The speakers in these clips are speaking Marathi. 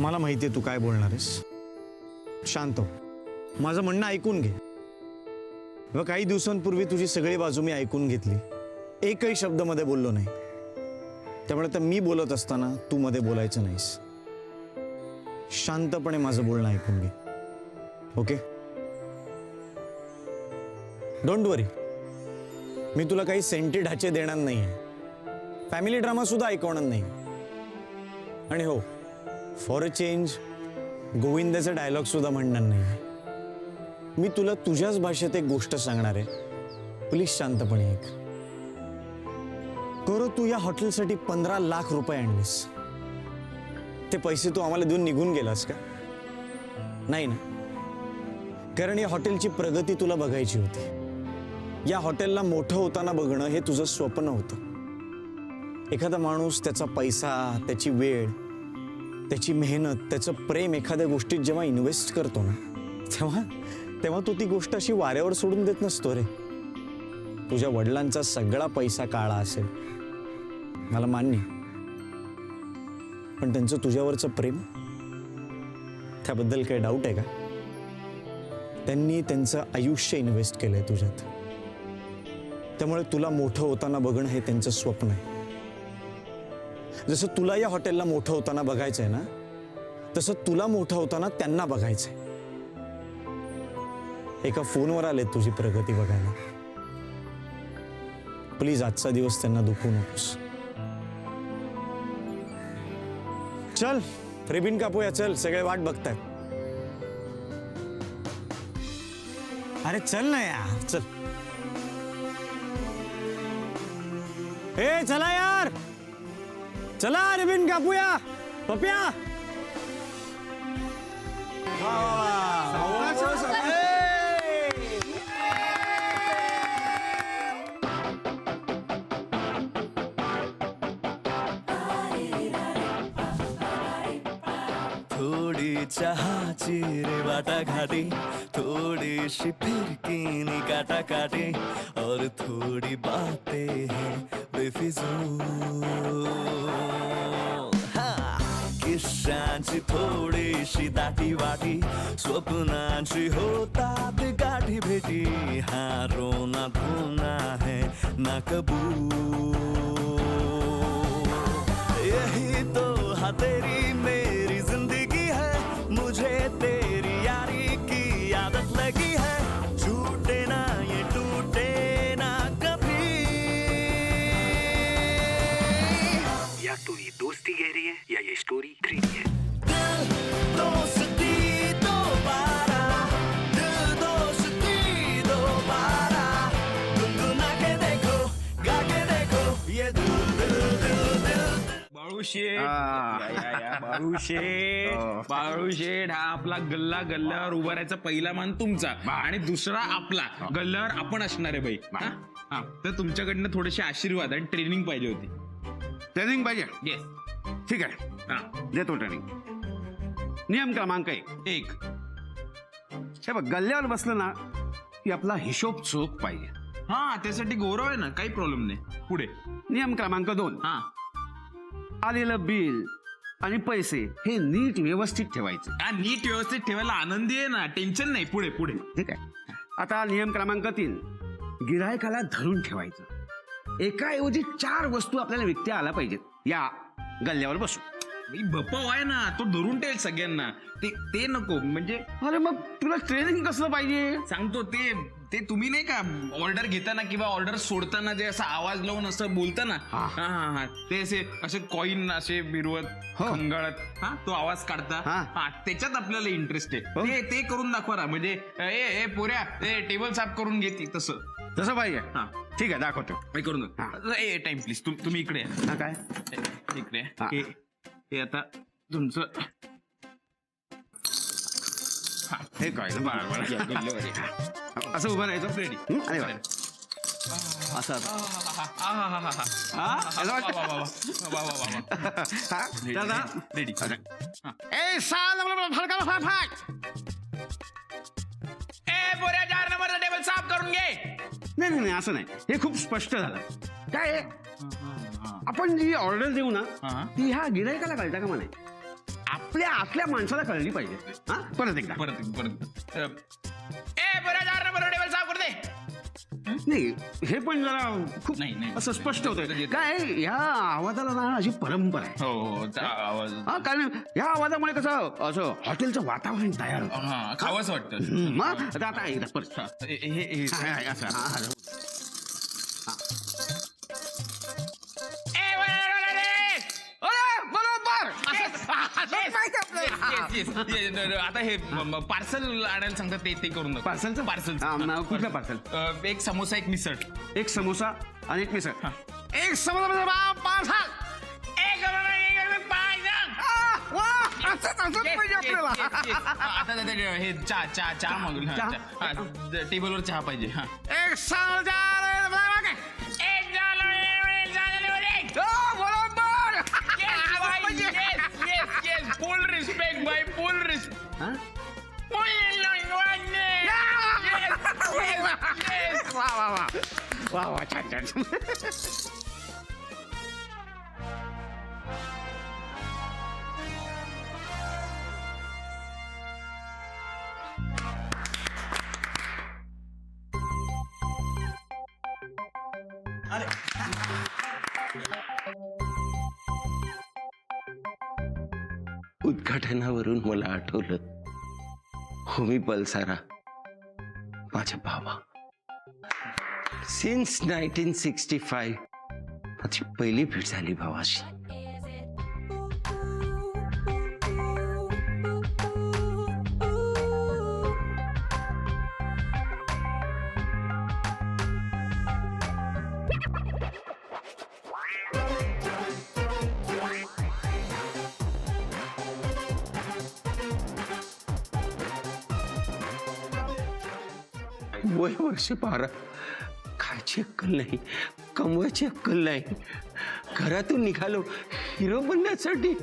मला माहिती आहे तू काय बोलणार आहेस. शांत हो, माझं म्हणणं ऐकून घे. व काही दिवसांपूर्वी तुझी सगळी बाजू मी ऐकून घेतली, एकही शब्द मध्ये बोललो नाही. त्यामुळे तर मी बोलत असताना तू मध्ये बोलायचं नाहीस. शांतपणे माझं बोलणं ऐकून घे. ओके, डोंट वरी, मी तुला काही सेंटी ढाचे देणार नाहीये, फॅमिली ड्रामा सुद्धा ऐकवणार नाही. आणि हो, फॉर अ चेंज गोविंदाचा डायलॉग सुद्धा म्हणणार नाही. मी तुला तुझ्याच भाषेत एक गोष्ट सांगणार आहे, प्लीज शांतपणे ऐक. गौरव, तू या हॉटेलसाठी 15 लाख रुपये आणलीस. ते पैसे तू आम्हाला देऊन निघून गेलास का? नाही ना, कारण या हॉटेलची प्रगती तुला बघायची होती. या हॉटेलला मोठं होताना बघणं हे तुझं स्वप्न होतं. एखादा माणूस त्याचा पैसा, त्याची वेळ, त्याची मेहनत, त्याचं प्रेम एखाद्या गोष्टीत जेव्हा इन्व्हेस्ट करतो ना, तेव्हा तो ती गोष्ट अशी वाऱ्यावर सोडून देत नसतो रे. तुझ्या वडिलांचा सगळा पैसा काळा असेल, मला मान्य, पण त्यांचं तुझ्यावरचं प्रेम, त्याबद्दल काही डाऊट आहे का? त्यांनी त्यांचं आयुष्य इन्व्हेस्ट केलंय तुझ्यात. त्यामुळे तुला मोठं होताना बघणं हे त्यांचं स्वप्न आहे. जसं तुला या हॉटेलला मोठं होताना बघायचंय ना, तसं तुला मोठं होताना त्यांना बघायचंय. एका फोनवर आले तुझी प्रगती बघायला. प्लीज आजचा दिवस त्यांना दुखवू नकोस. चल रिबिन कापूया, चल, सगळे वाट बघतायत. अरे चल ना यार, चल. ए चला यार, चला रिबिन कापूया. पप्या, थोड़ी चहाची रे वाटा घाटी, थोड़ी सी फिरकी काटा काटी, और थोड़ी बातें हैं बेफिजूल. किस्सांची थोडीशी दाटी वाटी, स्वप्नांची होतात गाठी भेटी, हा रोना धोना है ना कबूल. यही तो हा तेरी मेरी जिंदगी है, मुझे तेरी यारी की आदत लगी है. छूटे ना ये टूटे ना कभी. या तो ये दोस्ती गहरी है या ये स्टोरी क्रीमी है. दिल दोस्ती दोबारा, दिल दोस्ती दोबारा, गुनगुना के देखो, गा के देखो, ये दिल दिल दिल दिल. बाळूशेठ हा आपला गल्ला, गल्ल्यावर उभा राहायचा पहिला मान तुमचा, आणि दुसरा आपला गल्ल्यावर आपण असणार आहे बाई. हा, तर तुमच्याकडनं थोडेसे आशीर्वाद आणि ट्रेनिंग पाहिजे होती. ट्रेनिंग पाहिजे. येस. ठीक आहे, देतो ट्रेनिंग. नियम क्रमांक 1. हे बघ, गल्ल्यावर बसलं ना की आपला हिशोब चोख पाहिजे. हा, त्यासाठी गौरव आहे ना, काही प्रॉब्लेम नाही. पुढे नियम क्रमांक 2. हा, आलेलं बिल आणि पैसे हे नीट व्यवस्थित ठेवायचे. नीट व्यवस्थित ठेवायला आनंदी आहे ना, टेन्शन नाही. पुढे पुढे. ठीक आहे. आता नियम क्रमांक 3. गिरायकाला धरून ठेवायचं. एकाऐवजी 4 वस्तू आपल्याला विकत्या आला पाहिजेत या गल्ल्यावर बसू. बप्पा आहे ना, तो धरून ठेवेल सगळ्यांना. ते नको म्हणजे. अरे मग तुला ट्रेनिंग कसलं पाहिजे सांगतो. ते तुम्ही नाही का ऑर्डर घेताना किंवा ऑर्डर सोडताना जे असा आवाज लावून असं बोलताना, हा, ते असे कॉईन असे बिरवत, खंगाळत, हा, तो आवाज काढता, हा, त्याच्यात आपल्याला इंटरेस्ट आहे. ते करून दाखवा ना. म्हणजे ए पोऱ्या, टेबल साफ करून घेते तसं पाहिजे. हा, ठीक आहे, दाखवतो. करून टाइम प्लीज. तुम्ही इकडे या. काय इकडे. हे आता तुमचं. हे काय असं उभं राहायचं. रेडी. अरे वा. असं रेडी. ए पोऱ्या, 4 नंबरचा टेबल साफ करून घे. नाही, असं नाही. हे खूप स्पष्ट झालं. काय आपण जी ऑर्डर देऊ ना, ती ह्या गिरायकाला कळता का म्हणे. आपल्या आतल्या माणसाला कळली पाहिजे. हा परत एकदा. परत ए बरं जा बरोबर टेबल साफ कर दे. नाही हे पण जरा खूप नाही. असं स्पष्ट होतंय. काय ह्या आवाजाला ना अशी परंपरा आहे. हो आवाज हा कारण ह्या आवाजामुळे कसं असं हॉटेलचं वातावरण तयार होतं. हा खावंच वाटतं. मग आता एकदा परत. हे असं हा. आता हे पार्सल आणायला सांगतात ते करून पार्सलचं पार्सल कुठलं पार्सल? एक समोसा एक मिसळ. एक समोसा आणि एक मिसळ. एक समोसा पार्सल. आता हे चहा मागवलं. टेबलवर चहा पाहिजे. हा एक समोसा. फुल रिस्पेक्ट बाय फुल रिस्पेक्ट. वा छान. उद्घाटनावरून मला आठवलं होमी पल्सारा माझ्या भावा. सिन्स 1965 माझी पहिली भेट झाली भावाशी. वय वर्ष 12. खायची अक्कल नाही, कमवायची अक्कल नाही. घरातून निघालो हिरो बनण्यासाठी.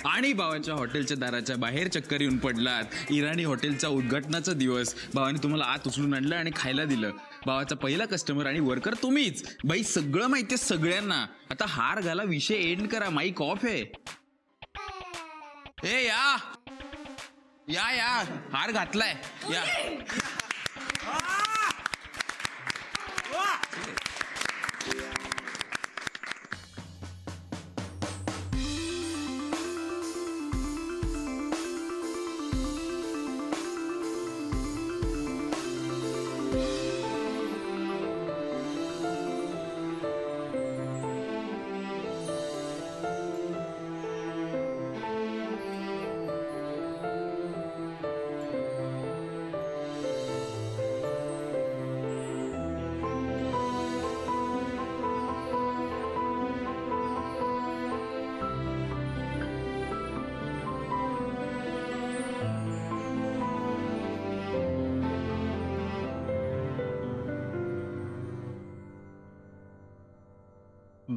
आणि भावाच्या हॉटेलच्या दाराच्या बाहेर चक्कर येऊन पडलात. इराणी हॉटेलचा उद्घाटनाचा दिवस. भावाने तुम्हाला आत उचलून आणलं आणि खायला दिलं. भावाचा पहिला कस्टमर आणि वर्कर तुम्हीच. बाई सगळं माहितीये सगळ्यांना. आता हार घाला, विषय एंड करा. माईक ऑफ आहे. ए या हार घातलाय या.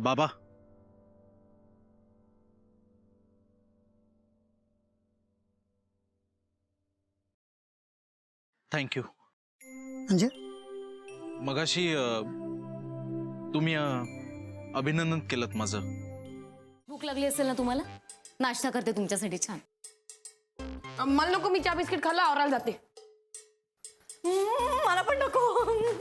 बाबा थँक्यू. म्हणजे मगाशी तुम्ही अभिनंदन केलं माझं. भूक लागली असेल ना तुम्हाला? नाश्ता करते तुमच्यासाठी छान. मला नको, मी चहा बिस्किट खाल्ला आवरायला जाते. मला पण नको.